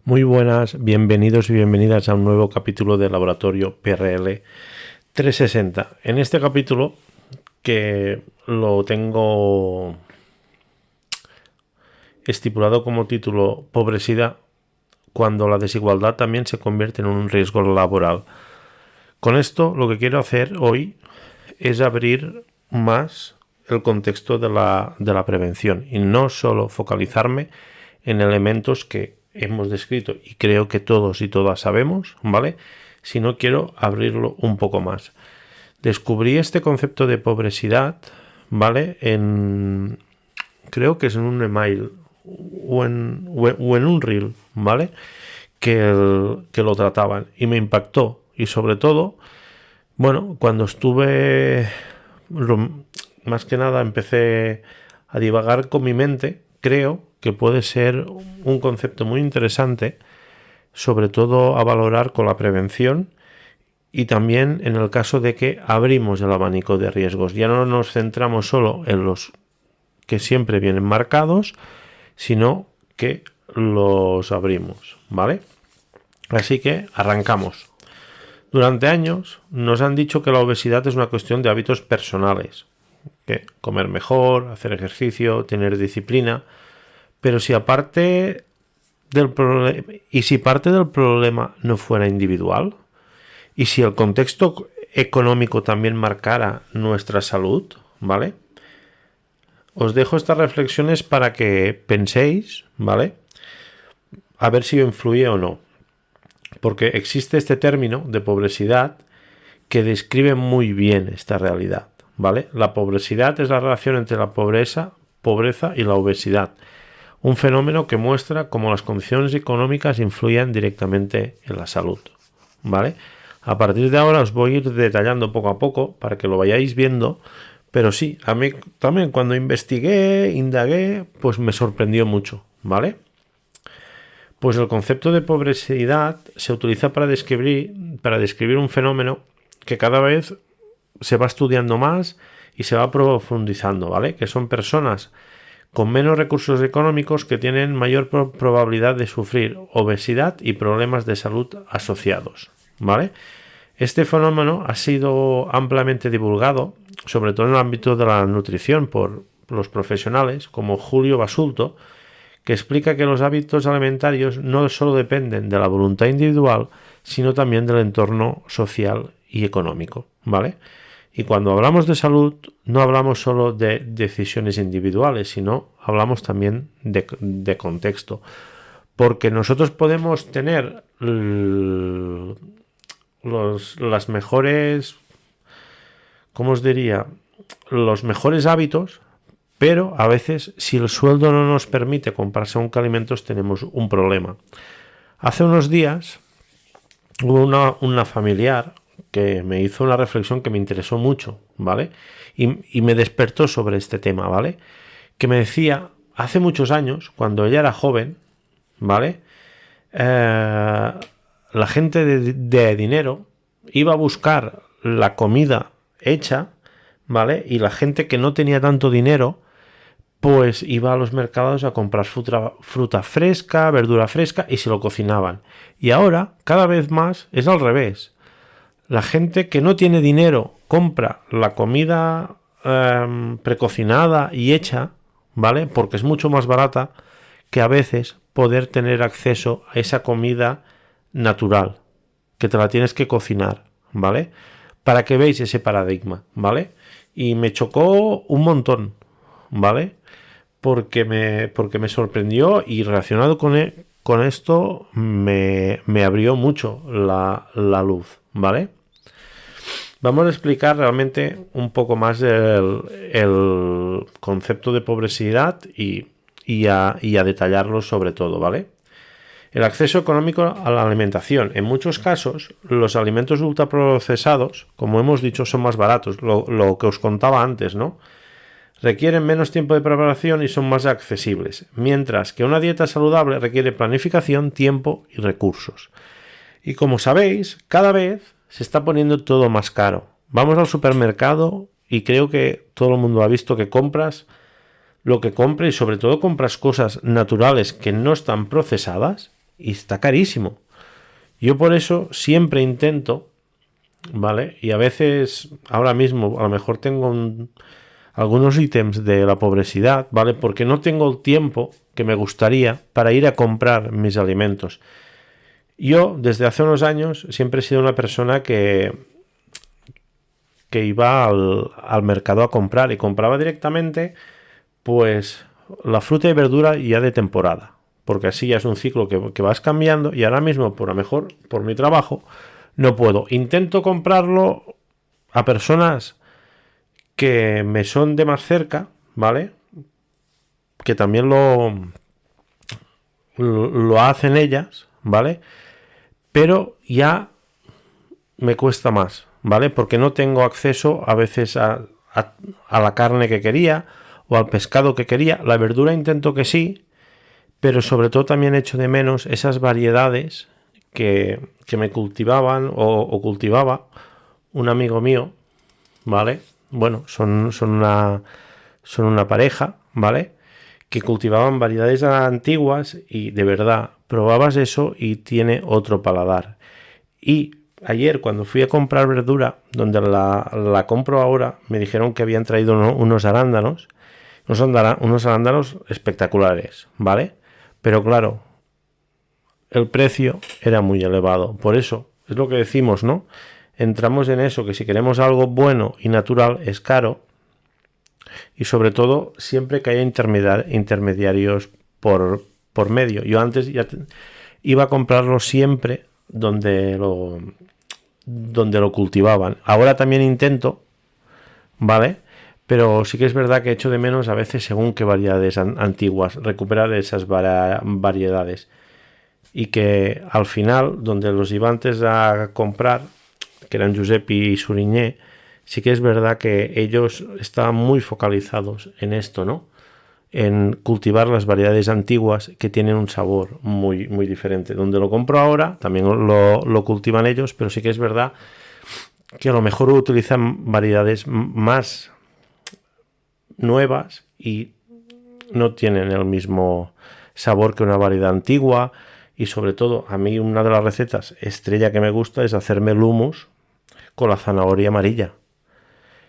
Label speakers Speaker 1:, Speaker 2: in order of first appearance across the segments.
Speaker 1: Muy buenas, bienvenidos y bienvenidas a un nuevo capítulo del Laboratorio PRL 360. En este capítulo, que lo tengo estipulado como título Pobreza cuando la desigualdad también se convierte en un riesgo laboral. Con esto lo que quiero hacer hoy es abrir más el contexto de la prevención y no solo focalizarme en elementos que hemos descrito y creo que todos y todas sabemos, ¿vale? Sino quiero abrirlo un poco más. Descubrí este concepto de pobreza, ¿vale? Creo que es en un email o en un reel, ¿vale? Que lo trataban y me impactó. Y sobre todo, bueno, cuando estuve, más que nada empecé a divagar con mi mente, creo que puede ser un concepto muy interesante, sobre todo a valorar con la prevención y también en el caso de que abrimos el abanico de riesgos. Ya no nos centramos solo en los que siempre vienen marcados, sino que los abrimos, ¿vale? Así que arrancamos. Durante años nos han dicho que la obesidad es una cuestión de hábitos personales, que comer mejor, hacer ejercicio, tener disciplina, pero si parte del problema no fuera individual, y si el contexto económico también marcara nuestra salud, ¿vale? Os dejo estas reflexiones para que penséis, ¿vale? A ver si influye o no. Porque existe este término de pobreza que describe muy bien esta realidad, ¿vale? La pobreza es la relación entre la pobreza y la obesidad. Un fenómeno que muestra cómo las condiciones económicas influyen directamente en la salud, ¿vale? A partir de ahora os voy a ir detallando poco a poco para que lo vayáis viendo, pero sí, a mí también cuando indagué, pues me sorprendió mucho, ¿vale? Pues el concepto de pobreza se utiliza para describir un fenómeno que cada vez se va estudiando más y se va profundizando, ¿vale? Que son personas con menos recursos económicos que tienen mayor probabilidad de sufrir obesidad y problemas de salud asociados, ¿vale? Este fenómeno ha sido ampliamente divulgado, sobre todo en el ámbito de la nutrición, por los profesionales como Julio Basulto, que explica que los hábitos alimentarios no solo dependen de la voluntad individual, sino también del entorno social y económico, ¿vale? Y cuando hablamos de salud, no hablamos solo de decisiones individuales, sino hablamos también de contexto. Porque nosotros podemos tener las mejores, ¿cómo os diría? Los mejores hábitos, pero a veces si el sueldo no nos permite comprar según qué alimentos tenemos un problema. Hace unos días hubo una familiar que me hizo una reflexión que me interesó mucho, ¿vale? Y me despertó sobre este tema, ¿vale? Que me decía, hace muchos años, cuando ella era joven, ¿vale? La gente de dinero iba a buscar la comida hecha, ¿vale? Y la gente que no tenía tanto dinero, pues iba a los mercados a comprar fruta fresca, verdura fresca y se lo cocinaban. Y ahora, cada vez más, es al revés. La gente que no tiene dinero compra la comida precocinada y hecha, ¿vale? Porque es mucho más barata que a veces poder tener acceso a esa comida natural, que te la tienes que cocinar, ¿vale? Para que veáis ese paradigma, ¿vale? Y me chocó un montón, ¿vale? Porque me sorprendió y relacionado con esto me abrió mucho la luz, ¿vale? Vamos a explicar realmente un poco más el concepto de pobreza y a detallarlo sobre todo, ¿vale? El acceso económico a la alimentación. En muchos casos, los alimentos ultraprocesados, como hemos dicho, son más baratos, lo que os contaba antes, ¿no? Requieren menos tiempo de preparación y son más accesibles, mientras que una dieta saludable requiere planificación, tiempo y recursos. Y como sabéis, cada vez se está poniendo todo más caro. Vamos al supermercado y creo que todo el mundo ha visto que compras lo que compras y sobre todo compras cosas naturales que no están procesadas y está carísimo. Yo por eso siempre intento, ¿vale? Y a veces, ahora mismo, a lo mejor tengo algunos ítems de la pobrecidad, ¿vale? Porque no tengo el tiempo que me gustaría para ir a comprar mis alimentos. Yo, desde hace unos años, siempre he sido una persona que iba al mercado a comprar y compraba directamente, pues, la fruta y verdura ya de temporada. Porque así ya es un ciclo que vas cambiando y ahora mismo, por lo mejor, por mi trabajo, no puedo. Intento comprarlo a personas que me son de más cerca, ¿vale? Que también lo hacen ellas, ¿vale? Pero ya me cuesta más, ¿vale? Porque no tengo acceso a veces a la carne que quería o al pescado que quería. La verdura intento que sí, pero sobre todo también echo de menos esas variedades que me cultivaban o cultivaba un amigo mío, ¿vale? Bueno, son una pareja, ¿vale? Que cultivaban variedades antiguas y de verdad probabas eso y tiene otro paladar. Y ayer cuando fui a comprar verdura, donde la compro ahora, me dijeron que habían traído unos arándanos, unos arándanos espectaculares, ¿vale? Pero claro, el precio era muy elevado. Por eso, es lo que decimos, ¿no? Entramos en eso, que si queremos algo bueno y natural es caro. Y sobre todo, siempre que haya intermediarios por medio. Yo antes ya iba a comprarlo siempre donde lo cultivaban. Ahora también intento, ¿vale? Pero sí que es verdad que echo de menos a veces, según qué variedades antiguas, recuperar esas variedades. Y que al final, donde los iba antes a comprar, que eran Giuseppe y Suriñé, sí que es verdad que ellos estaban muy focalizados en esto, ¿no? En cultivar las variedades antiguas que tienen un sabor muy, muy diferente. Donde lo compro ahora, también lo cultivan ellos, pero sí que es verdad que a lo mejor utilizan variedades más nuevas y no tienen el mismo sabor que una variedad antigua. Y sobre todo, a mí una de las recetas estrella que me gusta es hacerme el hummus con la zanahoria amarilla.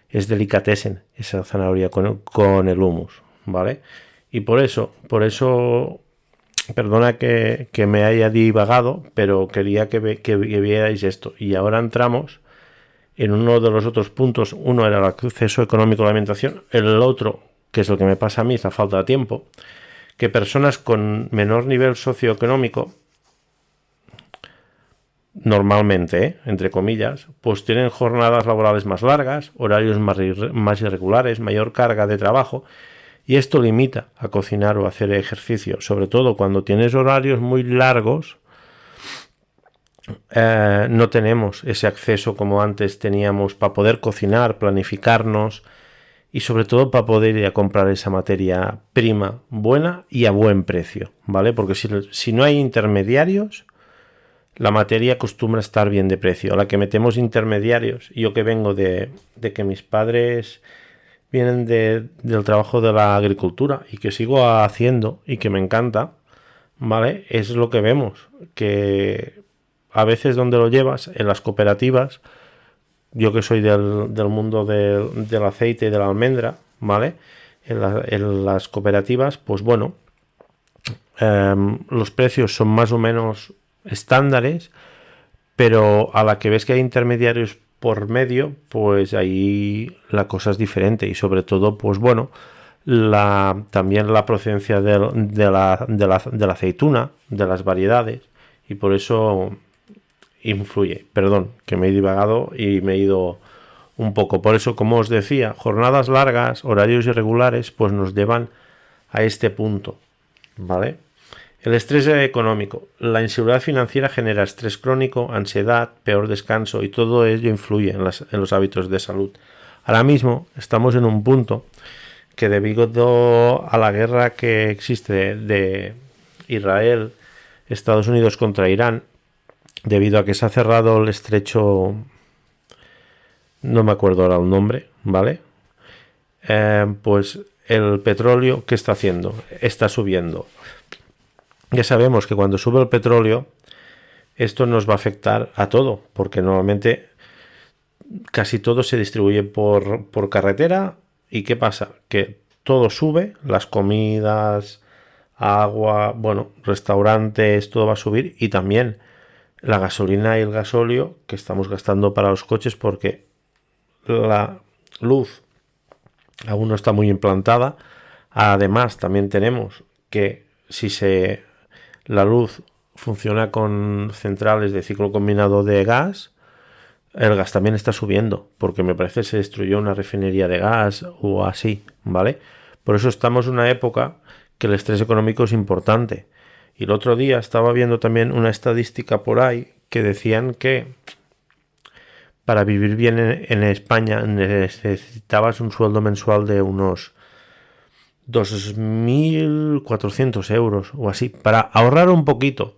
Speaker 1: Es delicatessen esa zanahoria con el hummus, ¿vale? Y por eso, perdona que me haya divagado, pero quería que vierais esto. Y ahora entramos en uno de los otros puntos. Uno era el acceso económico a la alimentación, el otro, que es lo que me pasa a mí, es la falta de tiempo. Que personas con menor nivel socioeconómico, normalmente, entre comillas, pues tienen jornadas laborales más largas, horarios más irregulares, mayor carga de trabajo, y esto limita a cocinar o hacer ejercicio, sobre todo cuando tienes horarios muy largos. No tenemos ese acceso como antes teníamos para poder cocinar, planificarnos y sobre todo para poder ir a comprar esa materia prima buena y a buen precio, ¿vale? Porque si no hay intermediarios, la materia acostumbra a estar bien de precio. A la que metemos intermediarios, yo que vengo de que mis padres vienen del trabajo de la agricultura y que sigo haciendo y que me encanta, ¿vale? Es lo que vemos, que a veces donde lo llevas, en las cooperativas, yo que soy del mundo del aceite y de la almendra, ¿vale? En las cooperativas, pues bueno, los precios son más o menos estándares, pero a la que ves que hay intermediarios por medio, pues ahí la cosa es diferente y sobre todo, pues bueno, también la procedencia de la aceituna, de las variedades, y por eso influye. Perdón, que me he divagado y me he ido un poco. Por eso, como os decía, jornadas largas, horarios irregulares, pues nos llevan a este punto, ¿vale? El estrés económico. La inseguridad financiera genera estrés crónico, ansiedad, peor descanso y todo ello influye en los hábitos de salud. Ahora mismo estamos en un punto que debido a la guerra que existe de Israel, Estados Unidos contra Irán, debido a que se ha cerrado el estrecho, no me acuerdo ahora el nombre, ¿vale? Pues el petróleo, ¿qué está haciendo? Está subiendo. ya sabemos que cuando sube el petróleo, esto nos va a afectar a todo, porque normalmente casi todo se distribuye por carretera. ¿Y qué pasa? Que todo sube, las comidas, agua, bueno, restaurantes, todo va a subir, y también la gasolina y el gasóleo que estamos gastando para los coches, porque la luz aún no está muy implantada. Además, también tenemos que la luz funciona con centrales de ciclo combinado de gas, el gas también está subiendo, porque me parece que se destruyó una refinería de gas o así, ¿vale? Por eso estamos en una época que el estrés económico es importante. Y el otro día estaba viendo también una estadística por ahí que decían que para vivir bien en España necesitabas un sueldo mensual de unos 2.400 euros o así, para ahorrar un poquito.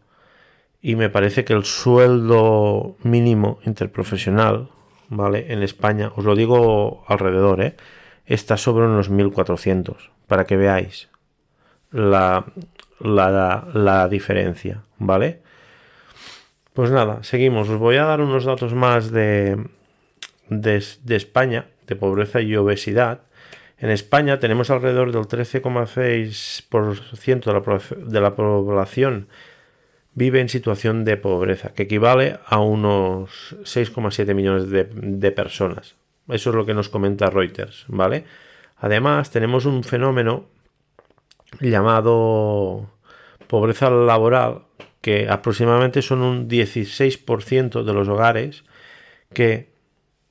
Speaker 1: Y me parece que el sueldo mínimo interprofesional, ¿vale? En España, os lo digo alrededor, está sobre unos 1.400, para que veáis la diferencia, ¿vale? Pues nada, seguimos. Os voy a dar unos datos más de España, de pobreza y obesidad. En España tenemos alrededor del 13,6% de la población vive en situación de pobreza, que equivale a unos 6,7 millones de personas. Eso es lo que nos comenta Reuters, ¿vale? Además, tenemos un fenómeno llamado pobreza laboral, que aproximadamente son un 16% de los hogares que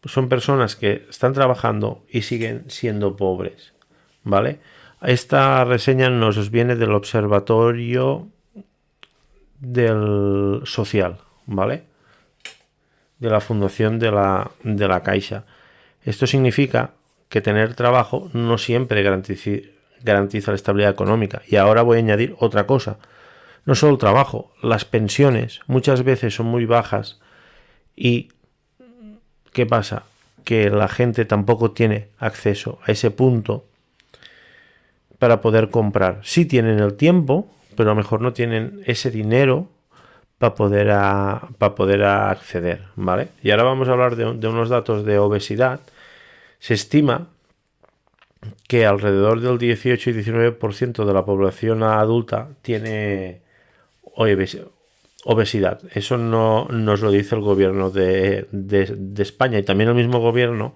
Speaker 1: son personas que están trabajando y siguen siendo pobres, ¿vale? Esta reseña nos viene del Observatorio del Social, ¿vale? De la Fundación de la Caixa. Esto significa que tener trabajo no siempre garantiza la estabilidad económica. Y ahora voy a añadir otra cosa. No solo el trabajo, las pensiones muchas veces son muy bajas. ¿Y qué pasa? Que la gente tampoco tiene acceso a ese punto para poder comprar. Sí tienen el tiempo, pero a lo mejor no tienen ese dinero para poder acceder, ¿vale? Y ahora vamos a hablar de unos datos de obesidad. Se estima que alrededor del 18 y 19% de la población adulta tiene obesidad. Eso no nos lo dice el gobierno de España, y también el mismo gobierno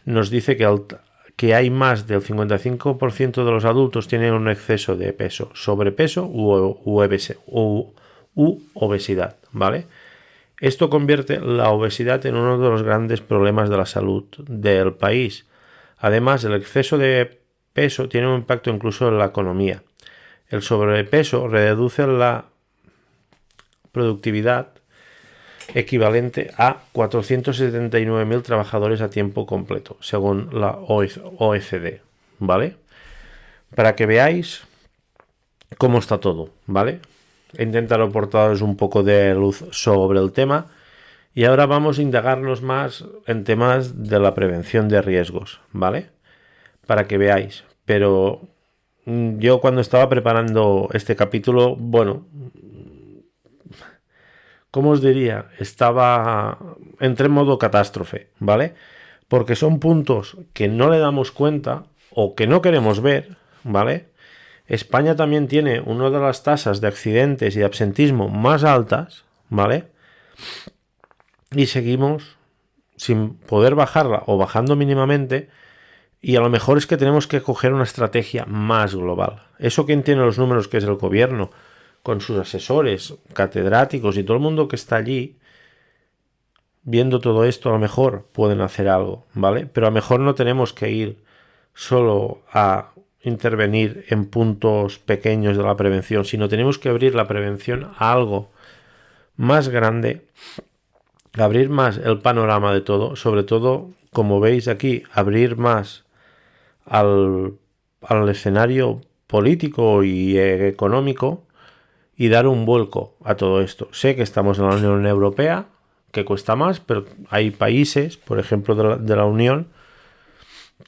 Speaker 1: nos dice que hay más del 55% de los adultos tienen un exceso de peso, sobrepeso u obesidad, ¿vale? Esto convierte la obesidad en uno de los grandes problemas de la salud del país. Además, el exceso de peso tiene un impacto incluso en la economía. El sobrepeso reduce la productividad equivalente a 479.000 trabajadores a tiempo completo, según la OECD, ¿vale? Para que veáis cómo está todo, ¿vale? He intentado aportaros un poco de luz sobre el tema, y ahora vamos a indagarnos más en temas de la prevención de riesgos, ¿vale? Para que veáis. Pero yo cuando estaba preparando este capítulo, bueno, ¿cómo os diría? Entré en modo catástrofe, ¿vale? Porque son puntos que no le damos cuenta o que no queremos ver, ¿vale? España también tiene una de las tasas de accidentes y de absentismo más altas, ¿vale? Y seguimos sin poder bajarla o bajando mínimamente, y a lo mejor es que tenemos que coger una estrategia más global. Eso, quien tiene los números, que es el gobierno, con sus asesores, catedráticos y todo el mundo que está allí viendo todo esto, a lo mejor pueden hacer algo, ¿vale? Pero a lo mejor no tenemos que ir solo a intervenir en puntos pequeños de la prevención, sino tenemos que abrir la prevención a algo más grande, abrir más el panorama de todo, sobre todo, como veis aquí, abrir más al escenario político y económico, y dar un vuelco a todo esto. Sé que estamos en la Unión Europea, que cuesta más, pero hay países, por ejemplo, de la Unión,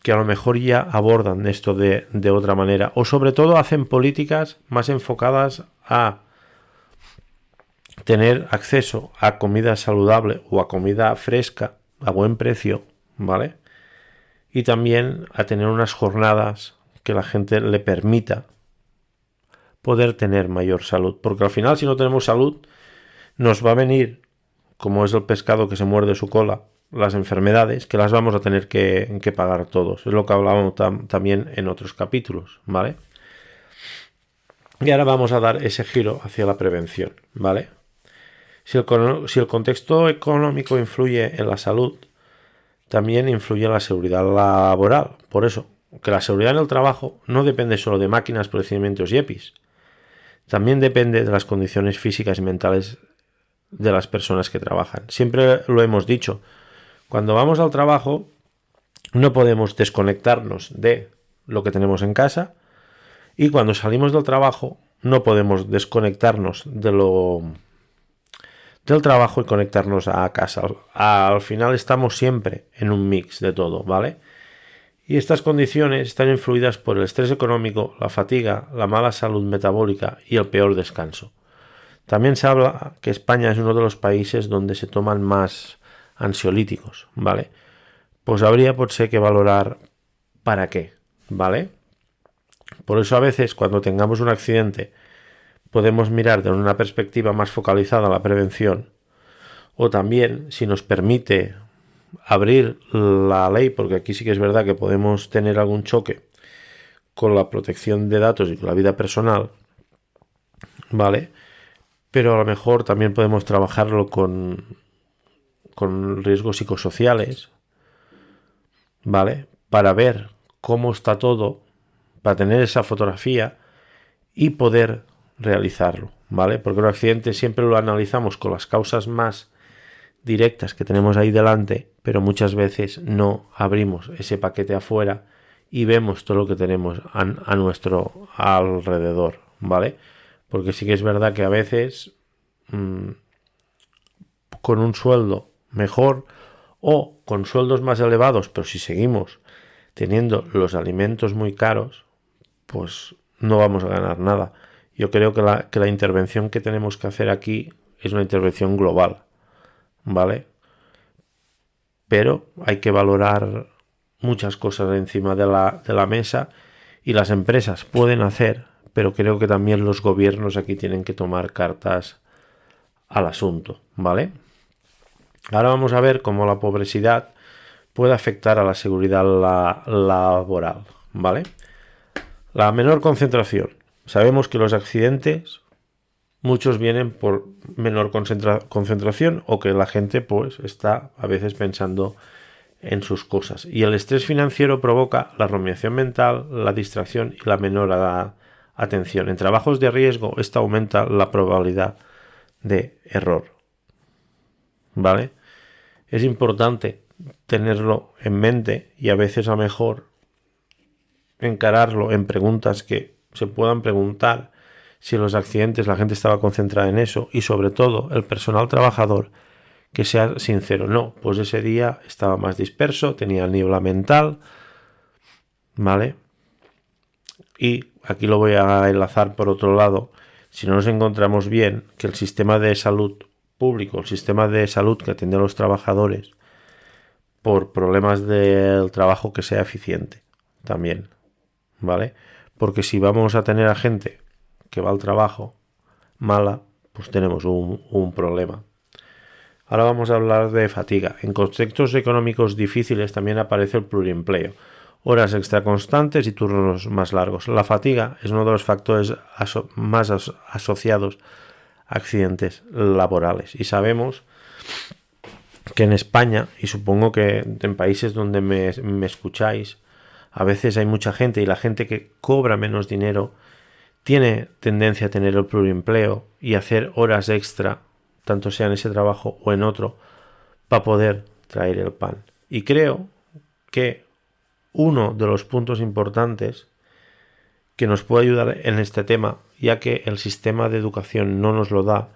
Speaker 1: que a lo mejor ya abordan esto de otra manera, o sobre todo hacen políticas más enfocadas a tener acceso a comida saludable o a comida fresca a buen precio, ¿vale? Y también a tener unas jornadas que la gente le permita poder tener mayor salud. Porque al final, si no tenemos salud, nos va a venir, como es el pescado que se muerde su cola, las enfermedades que las vamos a tener que pagar todos. Es lo que hablábamos también en otros capítulos, ¿vale? Y ahora vamos a dar ese giro hacia la prevención, ¿vale? Si el contexto económico influye en la salud, también influye en la seguridad laboral. Por eso, que la seguridad en el trabajo no depende solo de máquinas, procedimientos y EPIs. También depende de las condiciones físicas y mentales de las personas que trabajan. Siempre lo hemos dicho. Cuando vamos al trabajo, no podemos desconectarnos de lo que tenemos en casa. Y cuando salimos del trabajo, no podemos desconectarnos del trabajo y conectarnos a casa. Al final estamos siempre en un mix de todo, ¿vale? Y estas condiciones están influidas por el estrés económico, la fatiga, la mala salud metabólica y el peor descanso. También se habla que España es uno de los países donde se toman más ansiolíticos, ¿vale? Pues habría potser que valorar para qué, ¿vale? Por eso a veces cuando tengamos un accidente podemos mirar de una perspectiva más focalizada a la prevención, o también si nos permite abrir la ley, porque aquí sí que es verdad que podemos tener algún choque con la protección de datos y con la vida personal, ¿vale? Pero a lo mejor también podemos trabajarlo con riesgos psicosociales, ¿vale? Para ver cómo está todo, para tener esa fotografía y poder realizarlo, ¿vale? Porque un accidente siempre lo analizamos con las causas más directas que tenemos ahí delante, pero muchas veces no abrimos ese paquete afuera y vemos todo lo que tenemos a nuestro alrededor, ¿vale? Porque sí que es verdad que a veces con un sueldo mejor o con sueldos más elevados, pero si seguimos teniendo los alimentos muy caros, pues no vamos a ganar nada. Yo creo que la intervención que tenemos que hacer aquí es una intervención global, ¿vale? Pero hay que valorar muchas cosas encima de la mesa y las empresas pueden hacer, pero creo que también los gobiernos aquí tienen que tomar cartas al asunto, ¿vale? Ahora vamos a ver cómo la pobreza puede afectar a la seguridad laboral, ¿vale? La menor concentración. Sabemos que los accidentes, muchos vienen por menor concentración o que la gente pues está a veces pensando en sus cosas. Y el estrés financiero provoca la rumiación mental, la distracción y la menor atención. En trabajos de riesgo, esto aumenta la probabilidad de error, ¿vale? Es importante tenerlo en mente y a veces a lo mejor encararlo en preguntas que se puedan preguntar si en los accidentes la gente estaba concentrada en eso y sobre todo el personal trabajador que sea sincero. No, pues ese día estaba más disperso, tenía niebla mental, ¿vale? Y aquí lo voy a enlazar por otro lado. Si no nos encontramos bien que el sistema de salud público, el sistema de salud que atiende a los trabajadores por problemas del trabajo que sea eficiente también, ¿vale? Porque si vamos a tener a gente que va al trabajo mala, pues tenemos un problema. Ahora vamos a hablar de fatiga. En contextos económicos difíciles también aparece el pluriempleo, horas extra constantes y turnos más largos. La fatiga es uno de los factores más asociados a accidentes laborales. Y sabemos que en España, y supongo que en países donde me escucháis, a veces hay mucha gente y la gente que cobra menos dinero tiene tendencia a tener el pluriempleo y hacer horas extra, tanto sea en ese trabajo o en otro, para poder traer el pan. Y creo que uno de los puntos importantes que nos puede ayudar en este tema, ya que el sistema de educación no nos lo da,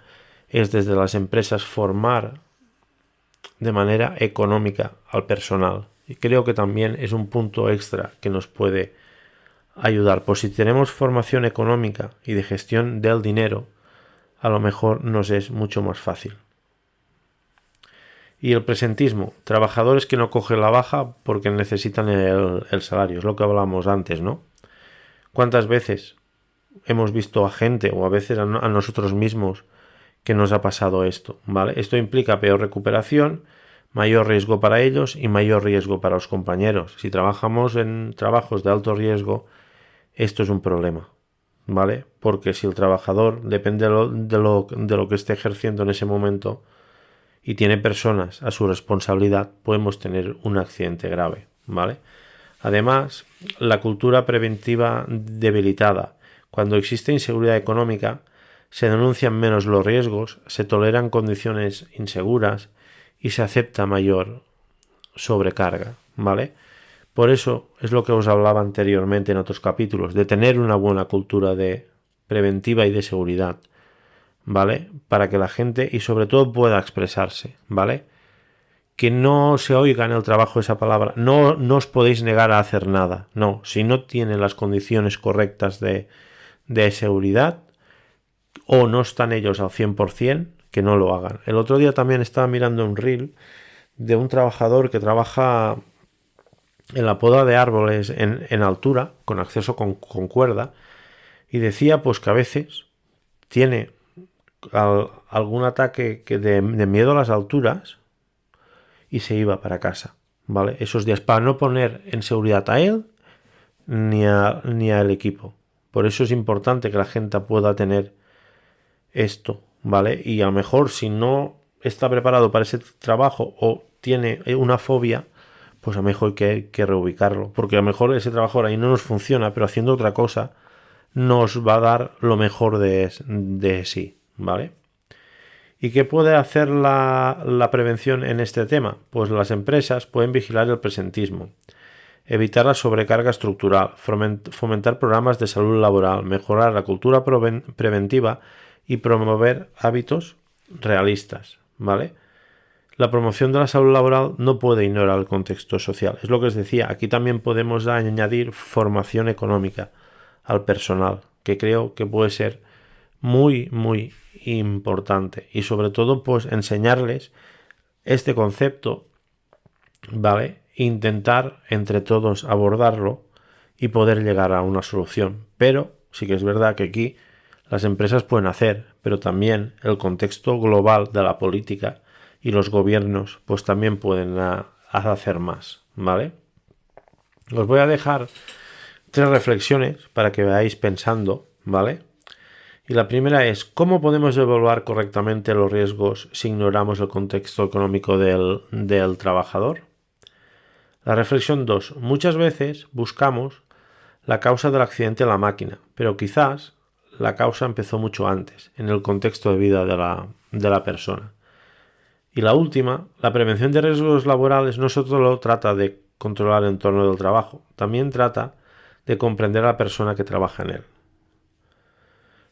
Speaker 1: es desde las empresas formar de manera económica al personal. Y creo que también es un punto extra que nos puede ayudar. Pues si tenemos formación económica y de gestión del dinero, a lo mejor nos es mucho más fácil. Y el presentismo, trabajadores que no cogen la baja porque necesitan el salario, es lo que hablábamos antes, ¿no? ¿Cuántas veces hemos visto a gente o a veces a nosotros mismos que nos ha pasado esto, ¿vale? Esto implica peor recuperación, mayor riesgo para ellos y mayor riesgo para los compañeros. Si trabajamos en trabajos de alto riesgo, esto es un problema, ¿vale? Porque si el trabajador depende de lo que esté ejerciendo en ese momento y tiene personas a su responsabilidad, podemos tener un accidente grave, ¿vale? Además, la cultura preventiva debilitada. Cuando existe inseguridad económica, se denuncian menos los riesgos, se toleran condiciones inseguras y se acepta mayor sobrecarga, ¿vale? Por eso es lo que os hablaba anteriormente en otros capítulos, de tener una buena cultura de preventiva y de seguridad, ¿vale? Para que la gente y sobre todo pueda expresarse, ¿vale? Que no se oiga en el trabajo esa palabra, no os podéis negar a hacer nada, no, si no tiene las condiciones correctas de seguridad o no están ellos al 100%, que no lo hagan. El otro día también estaba mirando un reel de un trabajador que trabaja en la poda de árboles en altura, con acceso con cuerda, y decía pues que a veces tiene algún ataque de miedo a las alturas y se iba para casa, ¿vale? Esos días para no poner en seguridad a él ni al equipo. Por eso es importante que la gente pueda tener esto, ¿vale? Y a lo mejor si no está preparado para ese trabajo o tiene una fobia, pues a lo mejor hay que reubicarlo, porque a lo mejor ese trabajo ahí no nos funciona, pero haciendo otra cosa nos va a dar lo mejor de sí, ¿vale? ¿Y qué puede hacer la prevención en este tema? Pues las empresas pueden vigilar el presentismo, evitar la sobrecarga estructural, fomentar programas de salud laboral, mejorar la cultura preventiva y promover hábitos realistas, ¿vale? La promoción de la salud laboral no puede ignorar el contexto social. Es lo que os decía, aquí también podemos añadir formación económica al personal, que creo que puede ser muy, muy importante. Y sobre todo, pues enseñarles este concepto, ¿vale? Intentar entre todos abordarlo y poder llegar a una solución. Pero sí que es verdad que aquí las empresas pueden hacer, pero también el contexto global de la política y los gobiernos pues también pueden hacer más, ¿vale? Os voy a dejar 3 reflexiones para que veáis pensando, ¿vale? Y la primera es, ¿cómo podemos evaluar correctamente los riesgos si ignoramos el contexto económico del trabajador? La reflexión 2. Muchas veces buscamos la causa del accidente en la máquina, pero quizás la causa empezó mucho antes, en el contexto de vida de la persona. Y la última, la prevención de riesgos laborales no solo trata de controlar el entorno del trabajo, también trata de comprender a la persona que trabaja en él.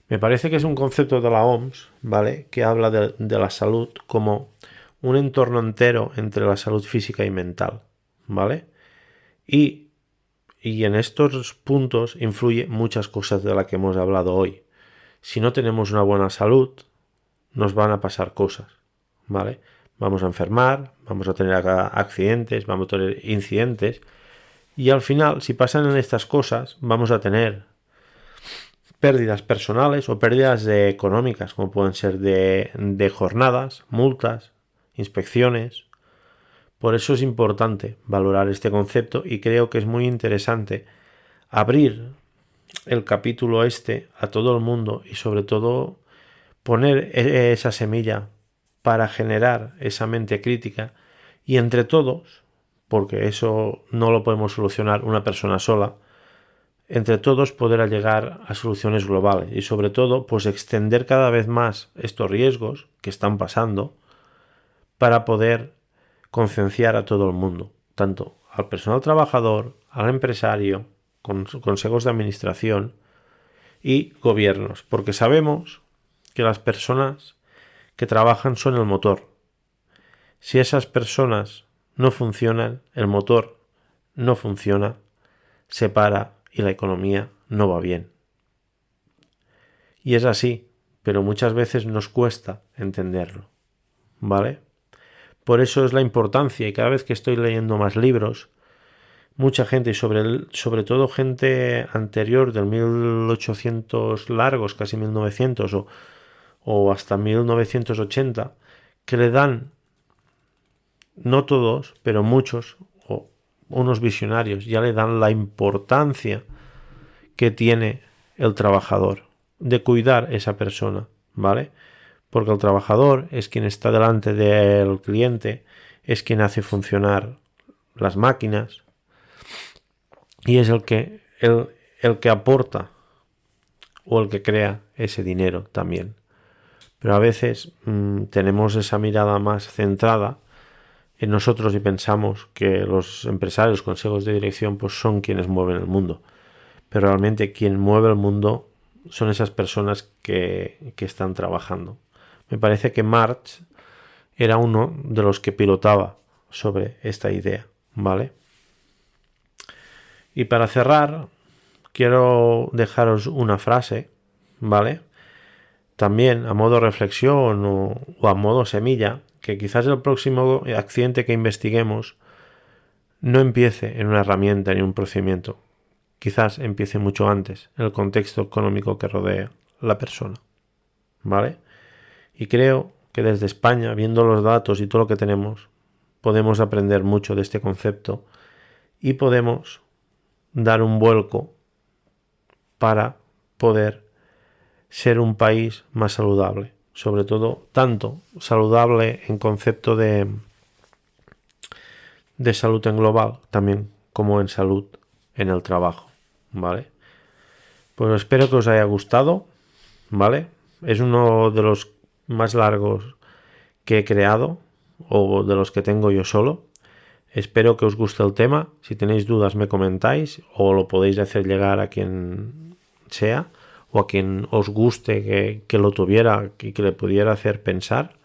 Speaker 1: Me parece que es un concepto de la OMS, ¿vale?, que habla de la salud como un entorno entero entre la salud física y mental, ¿vale? Y en estos puntos influye muchas cosas de las que hemos hablado hoy. Si no tenemos una buena salud, nos van a pasar cosas, ¿vale? Vamos a enfermar, vamos a tener accidentes, vamos a tener incidentes y al final, si pasan en estas cosas, vamos a tener pérdidas personales o pérdidas económicas, como pueden ser de jornadas, multas, inspecciones. Por eso es importante valorar este concepto y creo que es muy interesante abrir el capítulo este a todo el mundo y sobre todo poner esa semilla para generar esa mente crítica y entre todos, porque eso no lo podemos solucionar una persona sola, entre todos poder llegar a soluciones globales y sobre todo pues extender cada vez más estos riesgos que están pasando para poder concienciar a todo el mundo, tanto al personal trabajador, al empresario, con consejos de administración y gobiernos, porque sabemos que las personas que trabajan son el motor. Si esas personas no funcionan, el motor no funciona, se para y la economía no va bien. Y es así, pero muchas veces nos cuesta entenderlo, ¿vale? Por eso es la importancia, y cada vez que estoy leyendo más libros, mucha gente, y sobre todo gente anterior del 1800 largos, casi 1900 o hasta 1980, que le dan, no todos, pero muchos, o unos visionarios, ya le dan la importancia que tiene el trabajador, de cuidar esa persona, ¿vale? Porque el trabajador es quien está delante del cliente, es quien hace funcionar las máquinas y es el que aporta o el que crea ese dinero también. Pero a veces tenemos esa mirada más centrada en nosotros y pensamos que los empresarios, consejos de dirección, pues son quienes mueven el mundo. Pero realmente quien mueve el mundo son esas personas que están trabajando. Me parece que Marx era uno de los que pilotaba sobre esta idea, ¿vale? Y para cerrar, quiero dejaros una frase, ¿vale? También a modo reflexión o a modo semilla, que quizás el próximo accidente que investiguemos no empiece en una herramienta ni un procedimiento. Quizás empiece mucho antes, en el contexto económico que rodea la persona, ¿vale? Y creo que desde España, viendo los datos y todo lo que tenemos, podemos aprender mucho de este concepto y podemos dar un vuelco para poder ser un país más saludable, sobre todo tanto saludable en concepto de salud en global, también como en salud en el trabajo, ¿vale? Pues espero que os haya gustado, ¿vale? Es uno de los más largos que he creado o de los que tengo yo solo. Espero que os guste el tema. Si tenéis dudas me comentáis o lo podéis hacer llegar a quien sea o a quien os guste que lo tuviera y que le pudiera hacer pensar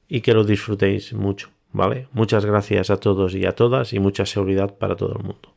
Speaker 1: y que lo disfrutéis mucho, ¿vale? Muchas gracias a todos y a todas y mucha seguridad para todo el mundo.